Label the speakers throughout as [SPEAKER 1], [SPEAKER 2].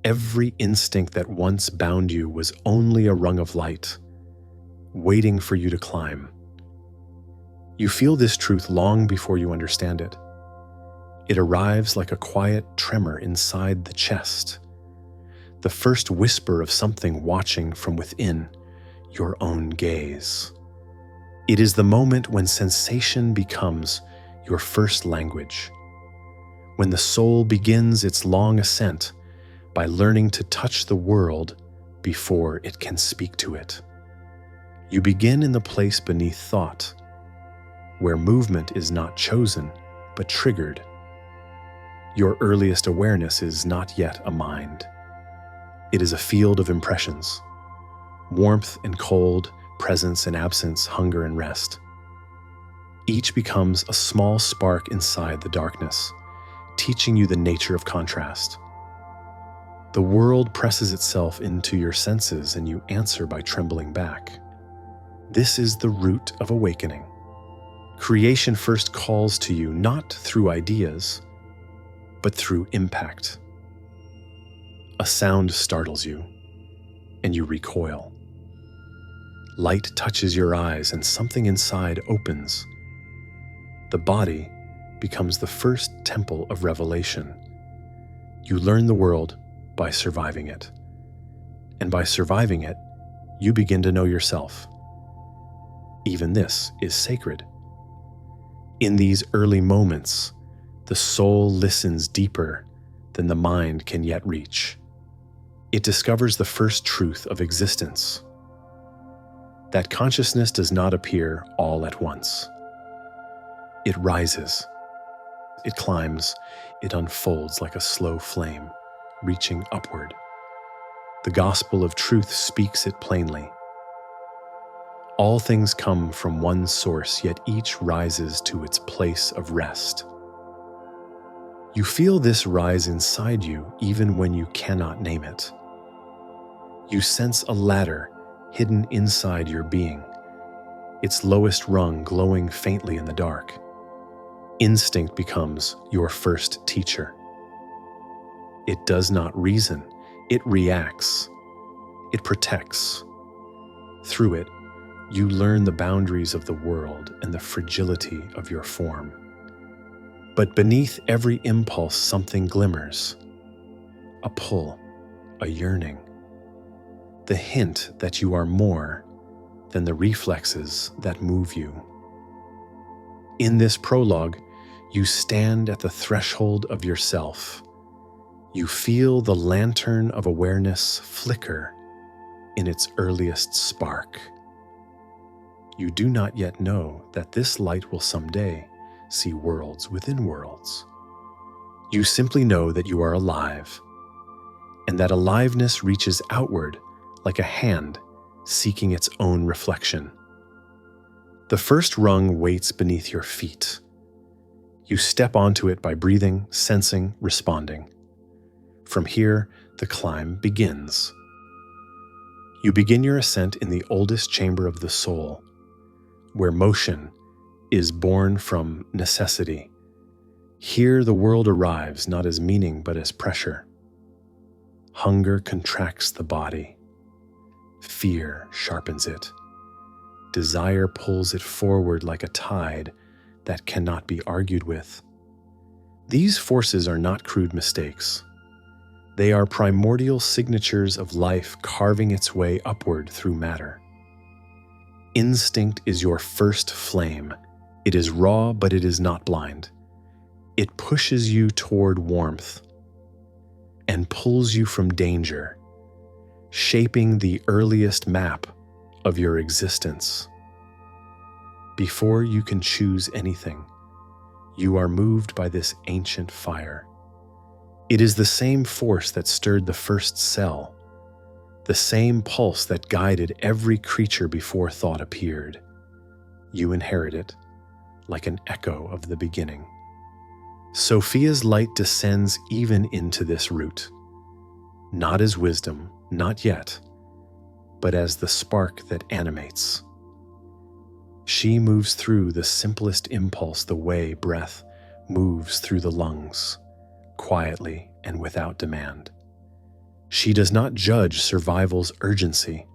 [SPEAKER 1] Every instinct that once bound you was only a rung of light, waiting for you to climb. You feel this truth long before you understand it. It arrives like a quiet tremor inside the chest, the first whisper of something watching from within your own gaze. It is the moment when sensation becomes your first language, when the soul begins its long ascent by learning to touch the world before it can speak to it. You begin in the place beneath thought, where movement is not chosen, but triggered. Your earliest awareness is not yet a mind. It is a field of impressions, warmth and cold, presence and absence, hunger and rest. Each becomes a small spark inside the darkness, teaching you the nature of contrast. The world presses itself into your senses and you answer by trembling back. This is the root of awakening. Creation first calls to you not through ideas, but through impact. A sound startles you, and you recoil. Light touches your eyes and something inside opens. The body becomes the first temple of revelation. You learn the world by surviving it. And by surviving it, you begin to know yourself. Even this is sacred. In these early moments, the soul listens deeper than the mind can yet reach. It discovers the first truth of existence, that consciousness does not appear all at once. It rises, it climbs, it unfolds like a slow flame, reaching upward. The gospel of truth speaks it plainly. All things come from one source, yet each rises to its place of rest. You feel this rise inside you even when you cannot name it. You sense a ladder hidden inside your being, its lowest rung glowing faintly in the dark. Instinct becomes your first teacher. It does not reason, it reacts. It protects. Through it, you learn the boundaries of the world and the fragility of your form. But beneath every impulse, something glimmers. A pull, a yearning. The hint that you are more than the reflexes that move you. In this prologue, you stand at the threshold of yourself. You feel the lantern of awareness flicker in its earliest spark. You do not yet know that this light will someday see worlds within worlds. You simply know that you are alive, and that aliveness reaches outward like a hand seeking its own reflection. The first rung waits beneath your feet. You step onto it by breathing, sensing, responding. From here, the climb begins. You begin your ascent in the oldest chamber of the soul, where motion is born from necessity. Here the world arrives not as meaning but as pressure. Hunger contracts the body. Fear sharpens it. Desire pulls it forward like a tide that cannot be argued with. These forces are not crude mistakes. They are primordial signatures of life carving its way upward through matter. Instinct is your first flame. It is raw, but it is not blind. It pushes you toward warmth and pulls you from danger, shaping the earliest map of your existence. Before you can choose anything, you are moved by this ancient fire. It is the same force that stirred the first cell, the same pulse that guided every creature before thought appeared. You inherit it, like an echo of the beginning. Sophia's light descends even into this root, not as wisdom, not yet, but as the spark that animates. She moves through the simplest impulse the way breath moves through the lungs, quietly and without demand. She does not judge survival's urgency.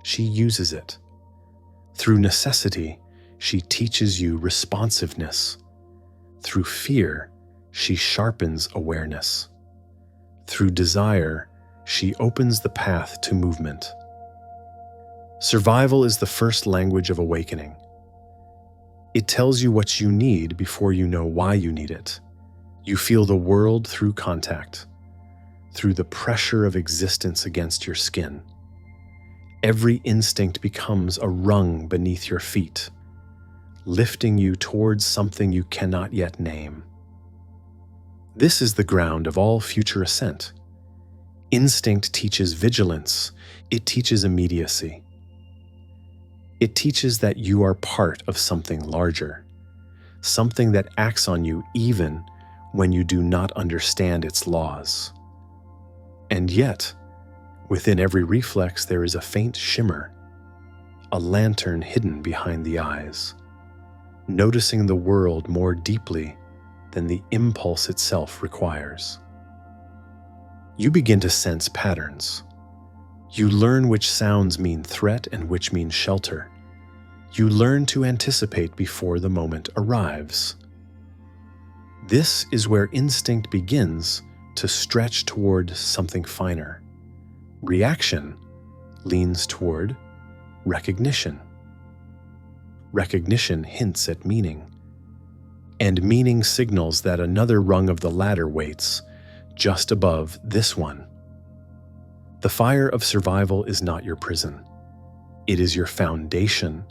[SPEAKER 1] She uses it. Through necessity, she teaches you responsiveness. Through fear, she sharpens awareness. Through desire, she opens the path to movement. Survival is the first language of awakening. It tells you what you need before you know why you need it. You feel the world through contact, through the pressure of existence against your skin. Every instinct becomes a rung beneath your feet, lifting you towards something you cannot yet name. This is the ground of all future ascent. Instinct teaches vigilance. It teaches immediacy. It teaches that you are part of something larger, something that acts on you even when you do not understand its laws. And yet, within every reflex there is a faint shimmer, a lantern hidden behind the eyes, noticing the world more deeply than the impulse itself requires. You begin to sense patterns. You learn which sounds mean threat and which mean shelter. You learn to anticipate before the moment arrives. This is where instinct begins to stretch toward something finer. Reaction leans toward recognition. Recognition hints at meaning, and meaning signals that another rung of the ladder waits just above this one. The fire of survival is not your prison. It is your foundation.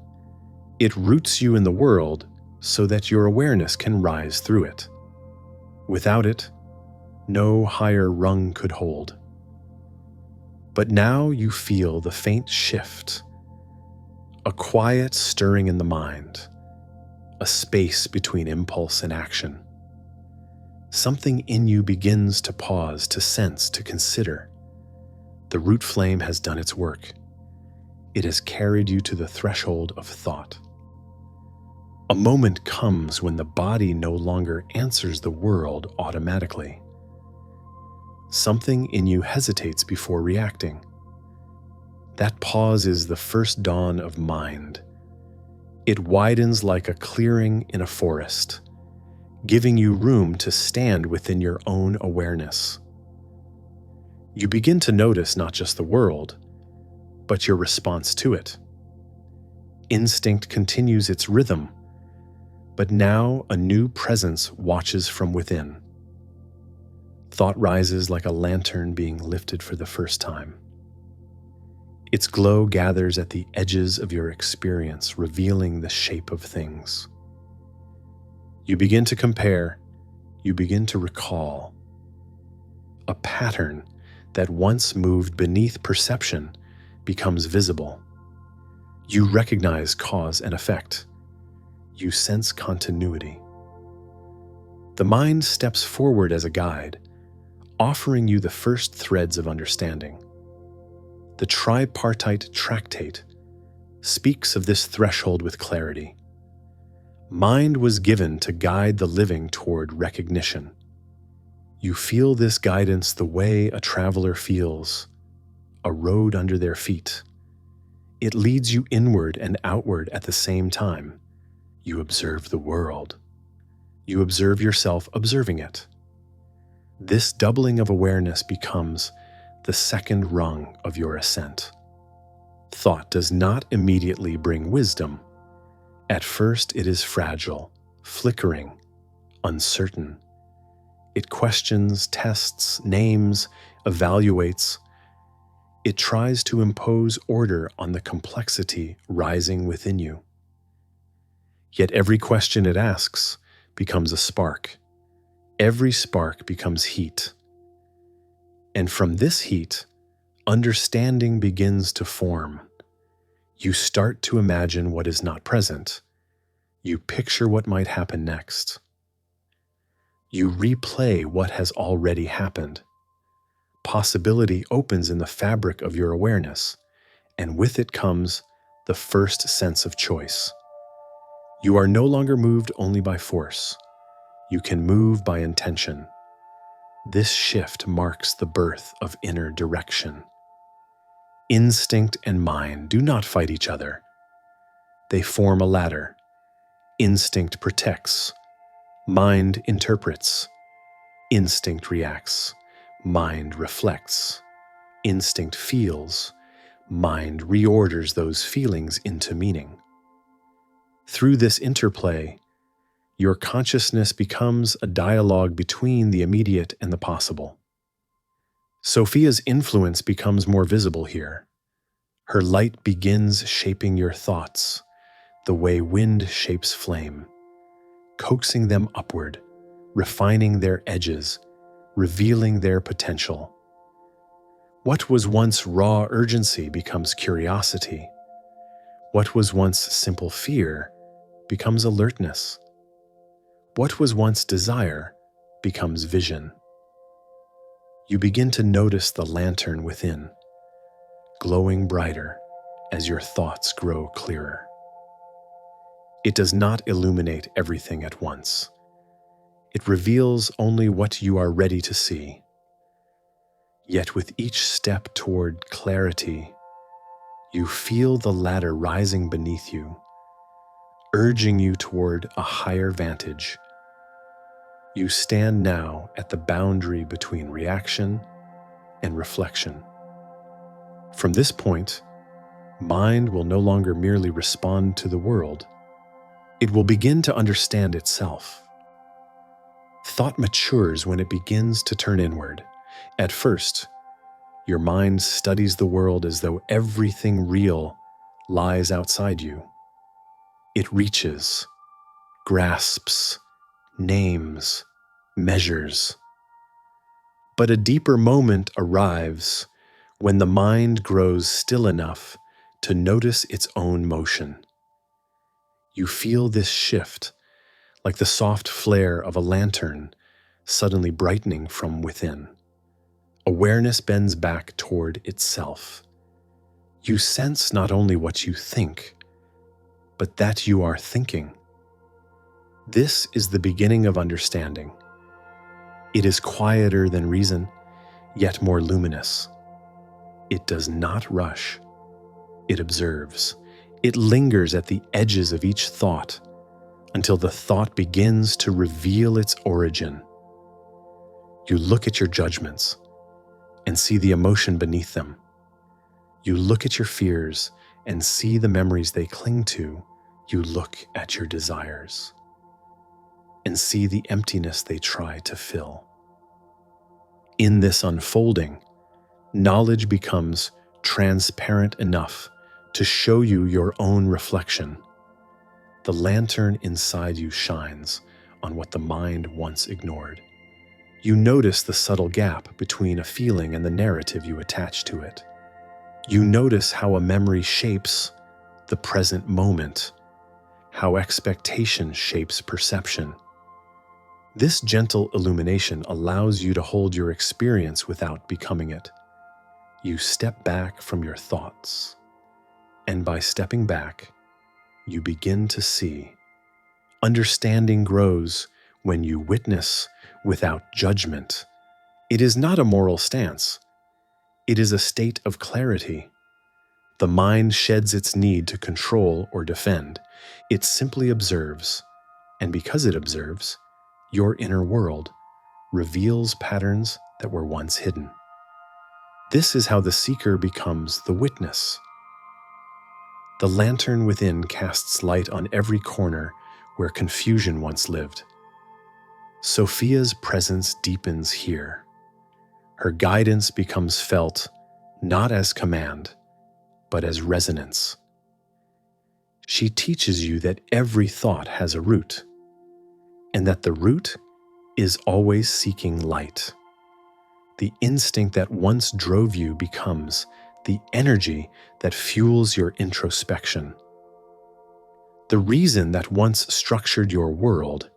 [SPEAKER 1] It roots you in the world so that your awareness can rise through it. Without it, no higher rung could hold. But now you feel the faint shift, a quiet stirring in the mind, a space between impulse and action. Something in you begins to pause, to sense, to consider. The root flame has done its work. It has carried you to the threshold of thought. A moment comes when the body no longer answers the world automatically. Something in you hesitates before reacting. That pause is the first dawn of mind. It widens like a clearing in a forest, giving you room to stand within your own awareness. You begin to notice not just the world, but your response to it. Instinct continues its rhythm, but now a new presence watches from within. Thought rises like a lantern being lifted for the first time. Its glow gathers at the edges of your experience, revealing the shape of things. You begin to compare, you begin to recall. A pattern that once moved beneath perception becomes visible. You recognize cause and effect. You sense continuity. The mind steps forward as a guide, offering you the first threads of understanding. The tripartite tractate speaks of this threshold with clarity. Mind was given to guide the living toward recognition. You feel this guidance the way a traveler feels a road under their feet. It leads you inward and outward at the same time. You observe the world. You observe yourself observing it. This doubling of awareness becomes the second rung of your ascent. Thought does not immediately bring wisdom. At first, it is fragile, flickering, uncertain. It questions, tests, names, evaluates. It tries to impose order on the complexity rising within you. Yet every question it asks becomes a spark. Every spark becomes heat. And from this heat, understanding begins to form. You start to imagine what is not present. You picture what might happen next. You replay what has already happened. Possibility opens in the fabric of your awareness, and with it comes the first sense of choice. You are no longer moved only by force. You can move by intention. This shift marks the birth of inner direction. Instinct and mind do not fight each other. They form a ladder. Instinct protects. Mind interprets. Instinct reacts. Mind reflects. Instinct feels. Mind reorders those feelings into meaning. Through this interplay, your consciousness becomes a dialogue between the immediate and the possible. Sophia's influence becomes more visible here. Her light begins shaping your thoughts, the way wind shapes flame, coaxing them upward, refining their edges, revealing their potential. What was once raw urgency becomes curiosity. What was once simple fear becomes alertness. What was once desire becomes vision. You begin to notice the lantern within, glowing brighter as your thoughts grow clearer. It does not illuminate everything at once. It reveals only what you are ready to see. Yet with each step toward clarity, you feel the ladder rising beneath you, urging you toward a higher vantage. You stand now at the boundary between reaction and reflection. From this point, mind will no longer merely respond to the world. It will begin to understand itself. Thought matures when it begins to turn inward. At first, your mind studies the world as though everything real lies outside you. It reaches, grasps, names, measures. But a deeper moment arrives when the mind grows still enough to notice its own motion. You feel this shift, like the soft flare of a lantern suddenly brightening from within. Awareness bends back toward itself. You sense not only what you think, but that you are thinking. This is the beginning of understanding. It is quieter than reason, yet more luminous. It does not rush. It observes. It lingers at the edges of each thought until the thought begins to reveal its origin. You look at your judgments and see the emotion beneath them. You look at your fears and see the memories they cling to. You look at your desires and see the emptiness they try to fill. In this unfolding, knowledge becomes transparent enough to show you your own reflection. The lantern inside you shines on what the mind once ignored. You notice the subtle gap between a feeling and the narrative you attach to it. You notice how a memory shapes the present moment, how expectation shapes perception. This gentle illumination allows you to hold your experience without becoming it. You step back from your thoughts, and by stepping back, you begin to see. Understanding grows when you witness without judgment. It is not a moral stance. It is a state of clarity. The mind sheds its need to control or defend. It simply observes, and because it observes, your inner world reveals patterns that were once hidden. This is how the seeker becomes the witness. The lantern within casts light on every corner where confusion once lived. Sophia's presence deepens here. Her guidance becomes felt not as command, but as resonance. She teaches you that every thought has a root, and that the root is always seeking light. The instinct that once drove you becomes the energy that fuels your introspection. The reason that once structured your world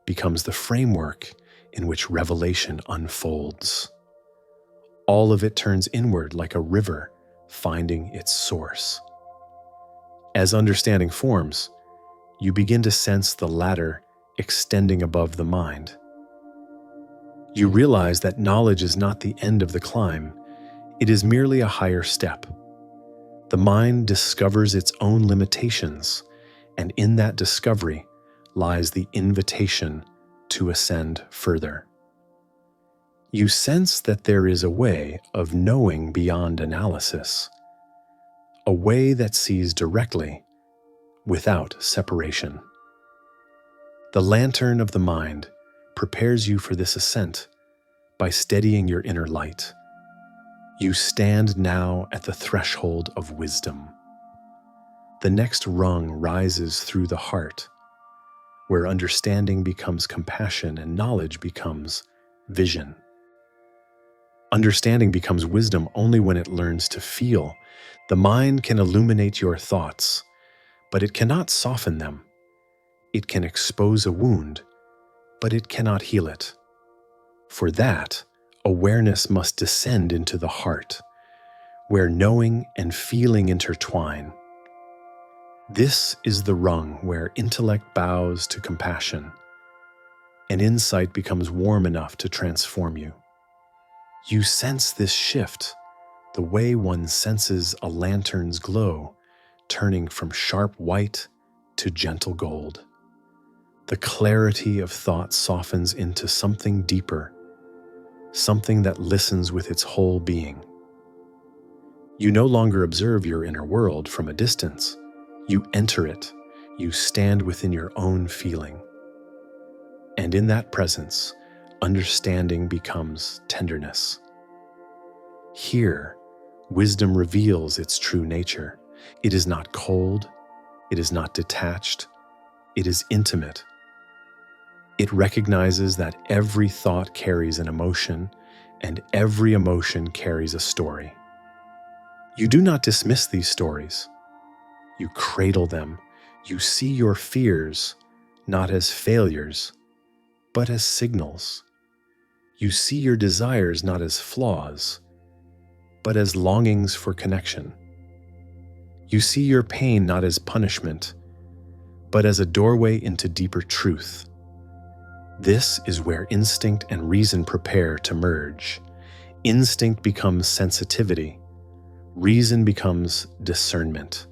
[SPEAKER 1] becomes the framework in which revelation unfolds. All of it turns inward like a river finding its source. As understanding forms, you begin to sense the ladder extending above the mind. You realize that knowledge is not the end of the climb, it is merely a higher step. The mind discovers its own limitations, and in that discovery lies the invitation to ascend further. You sense that there is a way of knowing beyond analysis, a way that sees directly, without separation. The lantern of the mind prepares you for this ascent by steadying your inner light. You stand now at the threshold of wisdom. The next rung rises through the heart, where understanding becomes compassion and knowledge becomes vision. Understanding becomes wisdom only when it learns to feel. The mind can illuminate your thoughts, but it cannot soften them. It can expose a wound, but it cannot heal it. For that, awareness must descend into the heart, where knowing and feeling intertwine. This is the rung where intellect bows to compassion, and insight becomes warm enough to transform you. You sense this shift, the way one senses a lantern's glow, turning from sharp white to gentle gold. The clarity of thought softens into something deeper, something that listens with its whole being. You no longer observe your inner world from a distance. You enter it. You stand within your own feeling. And in that presence, understanding becomes tenderness. Here, wisdom reveals its true nature. It is not cold. It is not detached. It is intimate. It recognizes that every thought carries an emotion, and every emotion carries a story. You do not dismiss these stories. You cradle them. You see your fears not as failures, but as signals. You see your desires not as flaws, but as longings for connection. You see your pain not as punishment, but as a doorway into deeper truth. This is where instinct and reason prepare to merge. Instinct becomes sensitivity. Reason becomes discernment.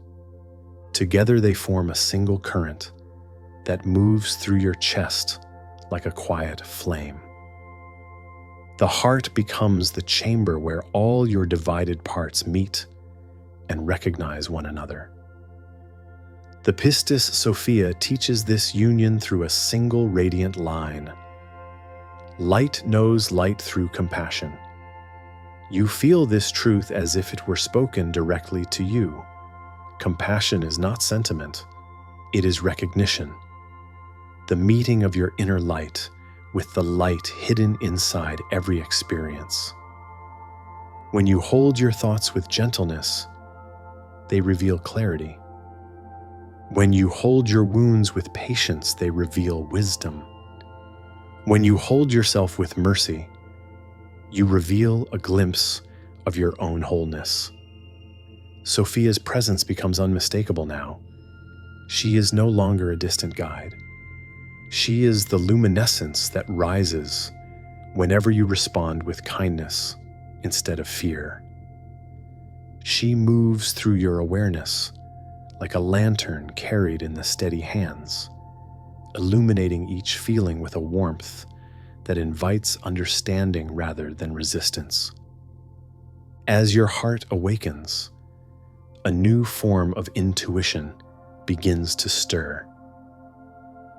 [SPEAKER 1] Together they form a single current that moves through your chest like a quiet flame. The heart becomes the chamber where all your divided parts meet and recognize one another. The Pistis Sophia teaches this union through a single radiant line. Light knows light through compassion. You feel this truth as if it were spoken directly to you. Compassion is not sentiment, it is recognition. The meeting of your inner light with the light hidden inside every experience. When you hold your thoughts with gentleness, they reveal clarity. When you hold your wounds with patience, they reveal wisdom. When you hold yourself with mercy, you reveal a glimpse of your own wholeness. Sophia's presence becomes unmistakable now. She is no longer a distant guide. She is the luminescence that rises whenever you respond with kindness instead of fear. She moves through your awareness like a lantern carried in the steady hands, illuminating each feeling with a warmth that invites understanding rather than resistance. As your heart awakens, a new form of intuition begins to stir.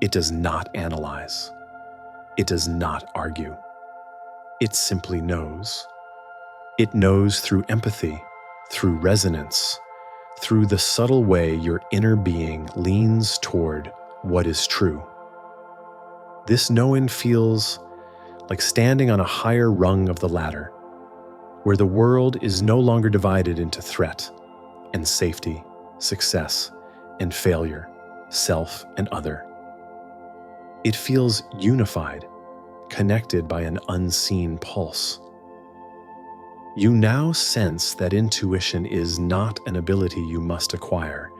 [SPEAKER 1] It does not analyze. It does not argue. It simply knows. It knows through empathy, through resonance, through the subtle way your inner being leans toward what is true. This knowing feels like standing on a higher rung of the ladder, where the world is no longer divided into threat and safety, success and failure, self and other. It feels unified, connected by an unseen pulse. You now sense that intuition is not an ability you must acquire.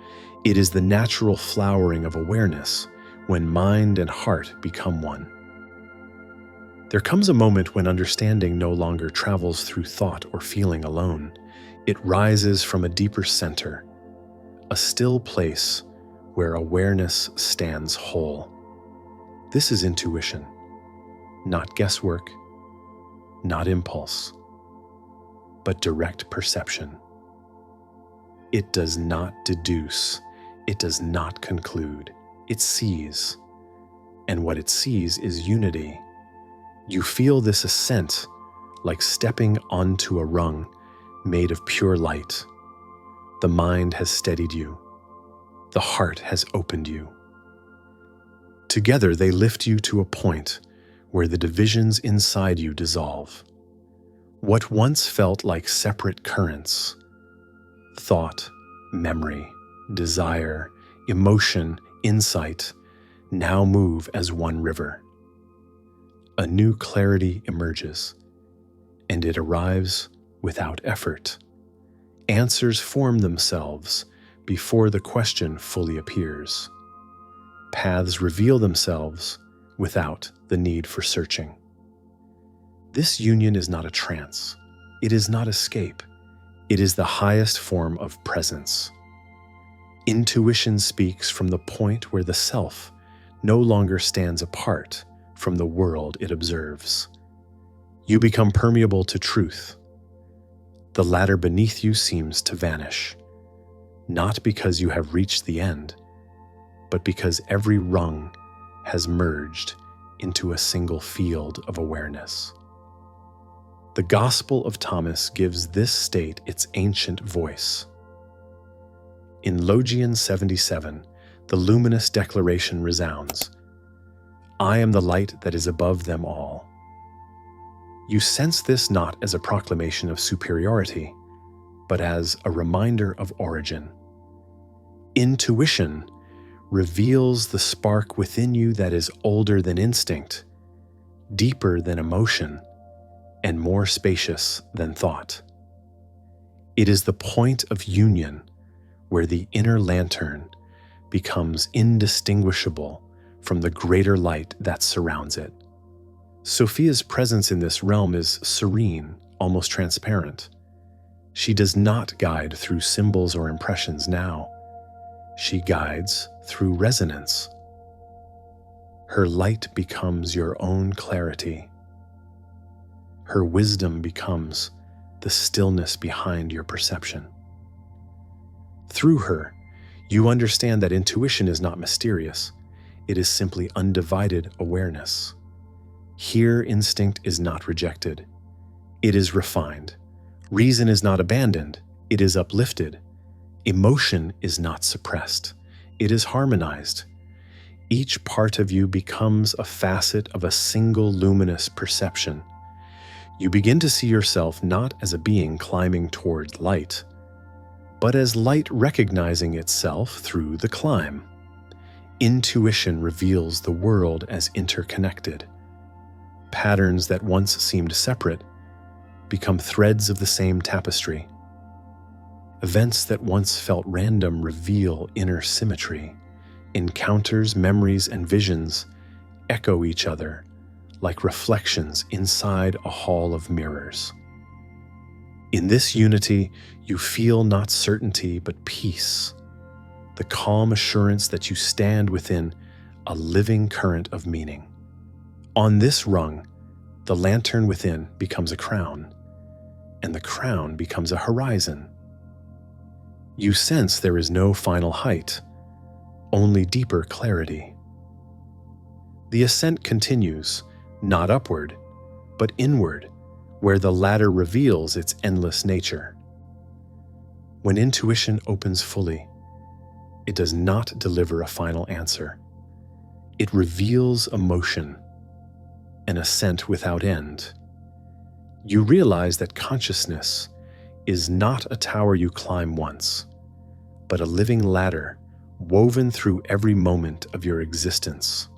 [SPEAKER 1] It is the natural flowering of awareness when mind and heart become one. There comes a moment when understanding no longer travels through thought or feeling alone. It rises from a deeper center, a still place where awareness stands whole. This is intuition, not guesswork, not impulse, but direct perception. It does not deduce, it does not conclude, it sees. And what it sees is unity. You feel this ascent like stepping onto a rung made of pure light. The mind has steadied you. The heart has opened you. Together they lift you to a point where the divisions inside you dissolve. What once felt like separate currents, thought, memory, desire, emotion, insight, now move as one river. A new clarity emerges, and it arrives without effort. Answers form themselves before the question fully appears. Paths reveal themselves without the need for searching. This union is not a trance. It is not escape. It is the highest form of presence. Intuition speaks from the point where the self no longer stands apart from the world it observes. You become permeable to truth. The ladder beneath you seems to vanish, not because you have reached the end, but because every rung has merged into a single field of awareness. The Gospel of Thomas gives this state its ancient voice. In Logian 77, the luminous declaration resounds, "I am the light that is above them all." You sense this not as a proclamation of superiority, but as a reminder of origin. Intuition reveals the spark within you that is older than instinct, deeper than emotion, and more spacious than thought. It is the point of union where the inner lantern becomes indistinguishable from the greater light that surrounds it. Sophia's presence in this realm is serene, almost transparent. She does not guide through symbols or impressions now. She guides through resonance. Her light becomes your own clarity. Her wisdom becomes the stillness behind your perception. Through her, you understand that intuition is not mysterious. It is simply undivided awareness. Here, instinct is not rejected. It is refined. Reason is not abandoned. It is uplifted. Emotion is not suppressed. It is harmonized. Each part of you becomes a facet of a single luminous perception. You begin to see yourself not as a being climbing toward light, but as light recognizing itself through the climb. Intuition reveals the world as interconnected. Patterns that once seemed separate become threads of the same tapestry. Events that once felt random reveal inner symmetry. Encounters, memories, and visions echo each other like reflections inside a hall of mirrors. In this unity, you feel not certainty but peace, the calm assurance that you stand within a living current of meaning. On this rung, the lantern within becomes a crown, and the crown becomes a horizon. You sense there is no final height, only deeper clarity. The ascent continues, not upward, but inward, where the ladder reveals its endless nature. When intuition opens fully, it does not deliver a final answer. It reveals emotion, an ascent without end. You realize that consciousness is not a tower you climb once, but a living ladder woven through every moment of your existence.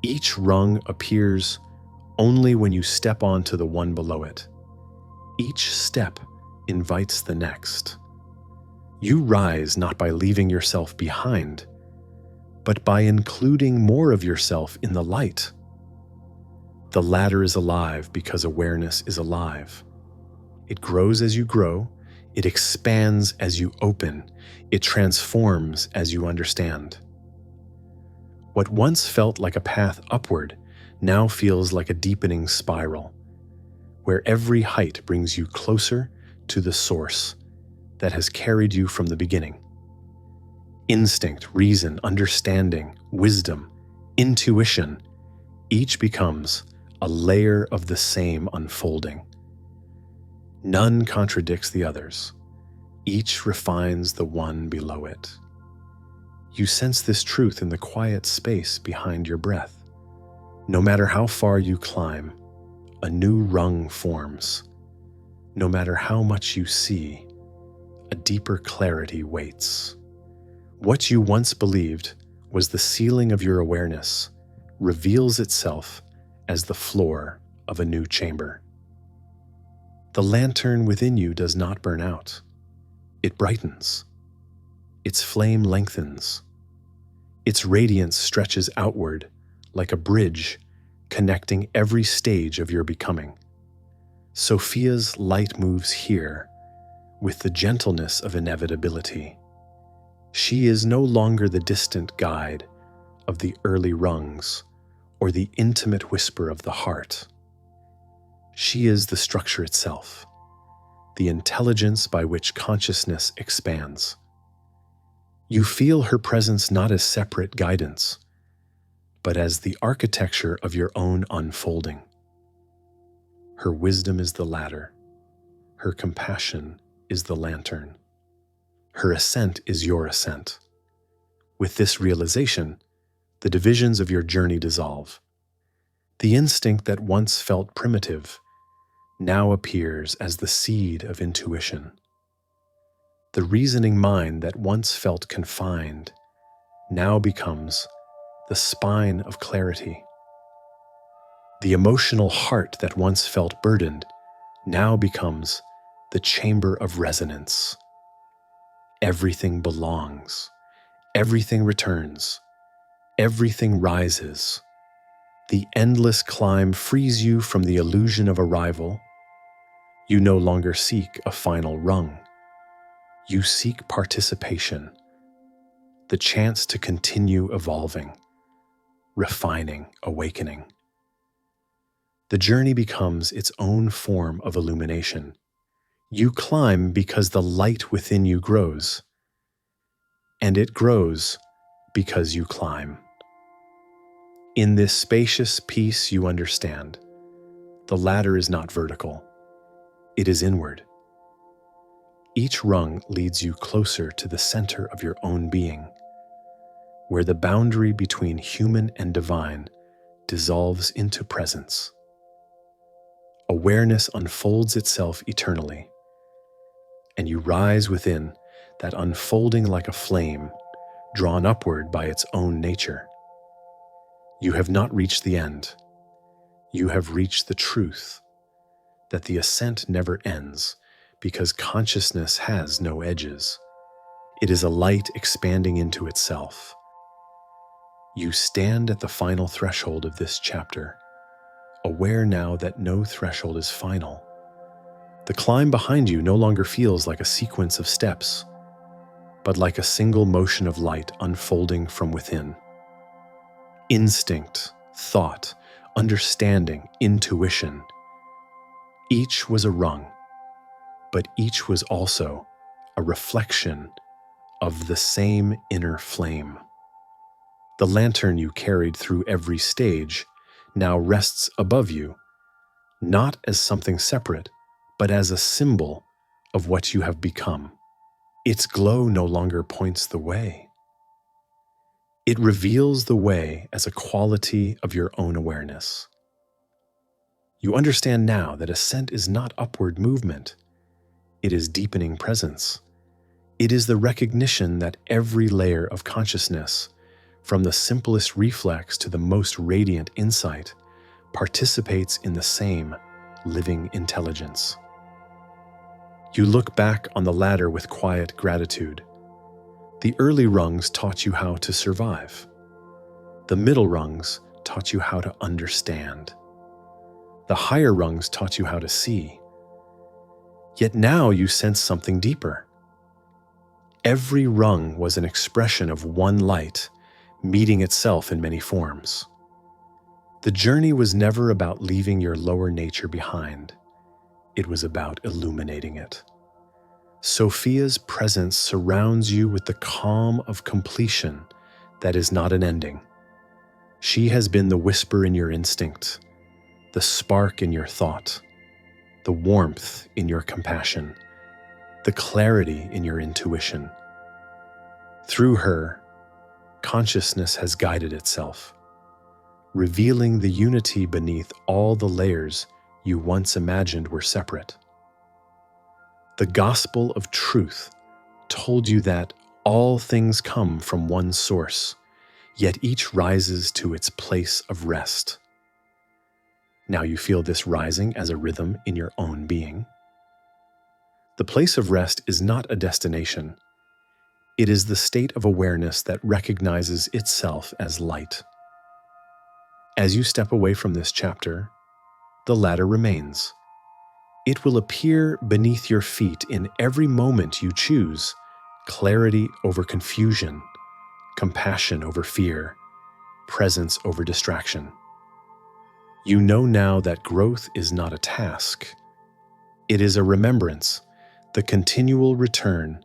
[SPEAKER 1] Each rung appears only when you step onto the one below it. Each step invites the next. You rise not by leaving yourself behind, but by including more of yourself in the light. The ladder is alive because awareness is alive. It grows as you grow, it expands as you open, it transforms as you understand. What once felt like a path upward now feels like a deepening spiral, where every height brings you closer to the source that has carried you from the beginning. Instinct, reason, understanding, wisdom, intuition, each becomes a layer of the same unfolding. None contradicts the others. Each refines the one below it. You sense this truth in the quiet space behind your breath. No matter how far you climb, a new rung forms. No matter how much you see, a deeper clarity waits. What you once believed was the ceiling of your awareness reveals itself as the floor of a new chamber. The lantern within you does not burn out. It brightens. Its flame lengthens. Its radiance stretches outward like a bridge connecting every stage of your becoming. Sophia's light moves here with the gentleness of inevitability. She is no longer the distant guide of the early rungs or the intimate whisper of the heart. She is the structure itself, the intelligence by which consciousness expands. You feel her presence not as separate guidance, but as the architecture of your own unfolding. Her wisdom is the ladder. Her compassion is the lantern. Her ascent is your ascent. With this realization, the divisions of your journey dissolve. The instinct that once felt primitive now appears as the seed of intuition. The reasoning mind that once felt confined now becomes the spine of clarity. The emotional heart that once felt burdened now becomes the chamber of resonance. Everything belongs. Everything returns. Everything rises. The endless climb frees you from the illusion of arrival. You no longer seek a final rung. You seek participation, the chance to continue evolving, refining, awakening. The journey becomes its own form of illumination. You climb because the light within you grows, and it grows because you climb. In this spacious peace you understand, the ladder is not vertical, it is inward. Each rung leads you closer to the center of your own being, where the boundary between human and divine dissolves into presence. Awareness unfolds itself eternally, and you rise within that unfolding like a flame, drawn upward by its own nature. You have not reached the end. You have reached the truth that the ascent never ends because consciousness has no edges. It is a light expanding into itself. You stand at the final threshold of this chapter, aware now that no threshold is final. The climb behind you no longer feels like a sequence of steps, but like a single motion of light unfolding from within. Instinct, thought, understanding, intuition. Each was a rung, but each was also a reflection of the same inner flame. The lantern you carried through every stage now rests above you, not as something separate, but as a symbol of what you have become. Its glow no longer points the way. It reveals the way as a quality of your own awareness. You understand now that ascent is not upward movement. It is deepening presence. It is the recognition that every layer of consciousness, from the simplest reflex to the most radiant insight, participates in the same living intelligence. You look back on the ladder with quiet gratitude. The early rungs taught you how to survive. The middle rungs taught you how to understand. The higher rungs taught you how to see. Yet now you sense something deeper. Every rung was an expression of one light, meeting itself in many forms. The journey was never about leaving your lower nature behind. It was about illuminating it. Sophia's presence surrounds you with the calm of completion that is not an ending. She has been the whisper in your instinct, the spark in your thought, the warmth in your compassion, the clarity in your intuition. Through her, consciousness has guided itself, revealing the unity beneath all the layers you once imagined were separate. The gospel of truth told you that all things come from one source, yet each rises to its place of rest. Now you feel this rising as a rhythm in your own being. The place of rest is not a destination. It is the state of awareness that recognizes itself as light. As you step away from this chapter, the ladder remains. It will appear beneath your feet in every moment you choose clarity over confusion, compassion over fear, presence over distraction. You know now that growth is not a task. It is a remembrance, the continual return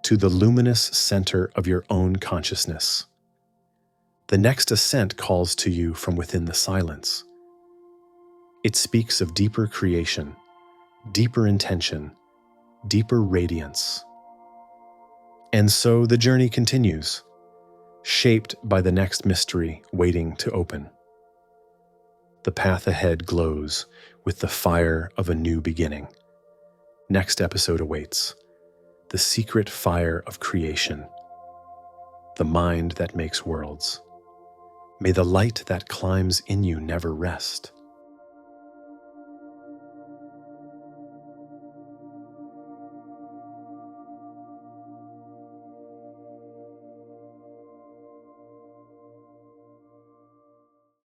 [SPEAKER 1] to the luminous center of your own consciousness. The next ascent calls to you from within the silence. It speaks of deeper creation, deeper intention, deeper radiance. And so the journey continues, shaped by the next mystery waiting to open. The path ahead glows with the fire of a new beginning. Next episode awaits. The secret fire of creation. The mind that makes worlds. May the light that climbs in you never rest.